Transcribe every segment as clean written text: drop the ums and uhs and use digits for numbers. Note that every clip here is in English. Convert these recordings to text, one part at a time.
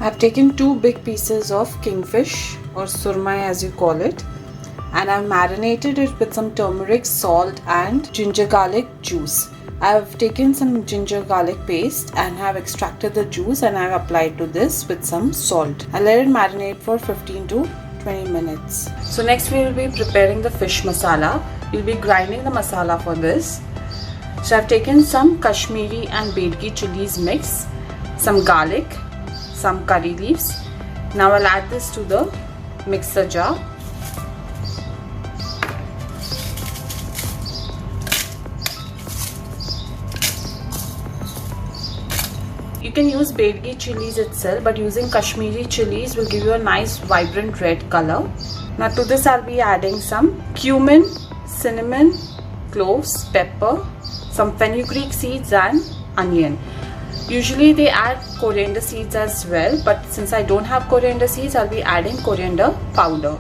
I've taken 2 big pieces of kingfish or surmai as you call it, and I've marinated it with some turmeric, salt and ginger garlic juice. I've taken some ginger garlic paste and have extracted the juice and I've applied to this with some salt. I'll let it marinate for 15 to 20 minutes. So next we will be preparing the fish masala. We'll be grinding the masala for this. So I've taken some Kashmiri and Byadgi chilies mix, some garlic, some curry leaves. Now I'll add this to the mixer jar. You can use Byadgi chilies itself, but using Kashmiri chilies will give you a nice vibrant red color. Now to this I'll be adding some cumin, cinnamon, cloves, pepper, some fenugreek seeds and onion. Usually they add coriander seeds as well, but since I don't have coriander seeds, I'll be adding coriander powder.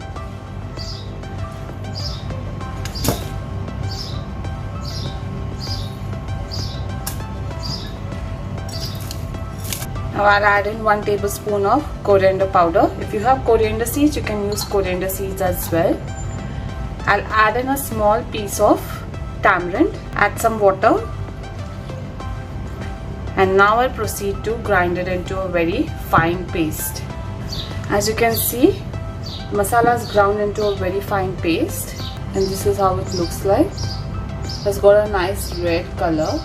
Now I'll add in 1 tablespoon of coriander powder. If you have coriander seeds, you can use coriander seeds as well. I'll add in a small piece of tamarind, add some water, and now I'll proceed to grind it into a very fine paste. As you can see, masala is ground into a very fine paste, and this is how it looks like. It's got a nice red color.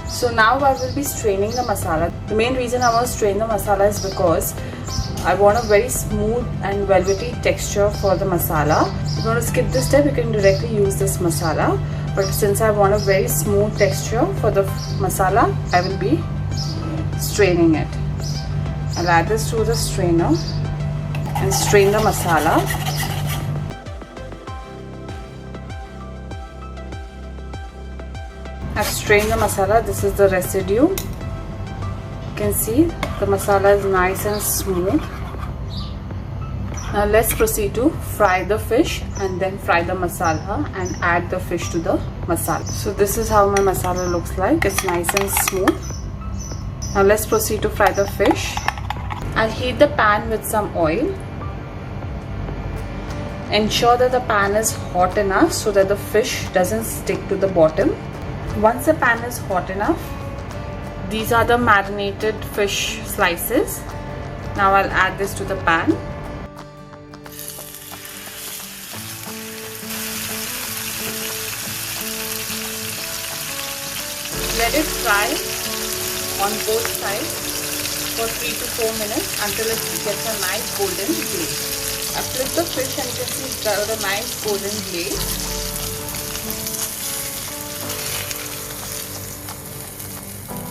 So now I will be straining the masala. The main reason I want to strain the masala is because I want a very smooth and velvety texture for the masala. If you want to skip this step, you can directly use this masala. But since I want a very smooth texture for the masala, I will be straining it. I'll add this to the strainer and strain the masala. I've strained the masala. This is the residue. You can see the masala is nice and smooth. Now let's proceed to fry the fish and then fry the masala and add the fish to the masala. So this is how my masala looks like. It's nice and smooth. Now let's proceed to fry the fish. I'll heat the pan with some oil. Ensure that the pan is hot enough so that the fish doesn't stick to the bottom. Once the pan is hot enough, these are the marinated fish slices. Now I'll add this to the pan. Let it fry on both sides for 3 to 4 minutes until it gets a nice golden glaze. I flip the fish and you can see it's got a nice golden glaze.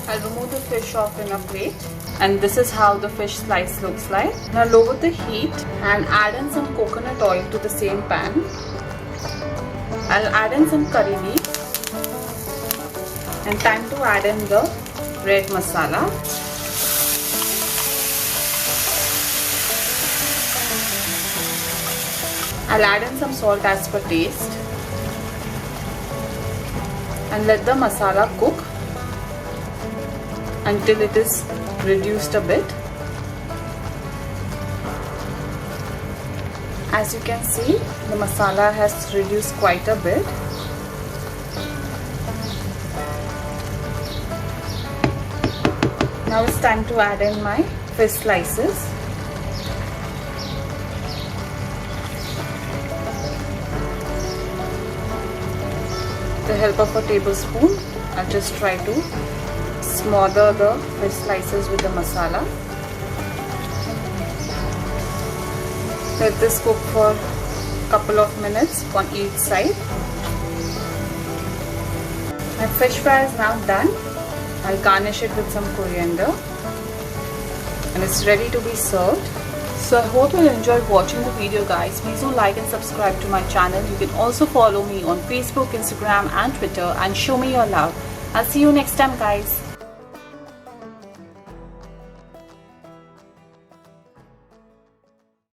I'll remove the fish off in a plate, and this is how the fish slice looks like. Now lower the heat and add in some coconut oil to the same pan. I'll add in some curry leaves and time to add in the red masala. I'll add in some salt as per taste and let the masala cook until it is reduced a bit. As you can see, the masala has reduced quite a bit. Now it's time to add in my fish slices. With the help of a tablespoon, I'll just try to smother the fish slices with the masala. Let this cook for a couple of minutes on each side. My fish fry is now done. I'll garnish it with some coriander and it's ready to be served. So I hope you enjoyed watching the video, guys. Please do like and subscribe to my channel. You can also follow me on Facebook, Instagram and Twitter and show me your love. I'll see you next time, guys.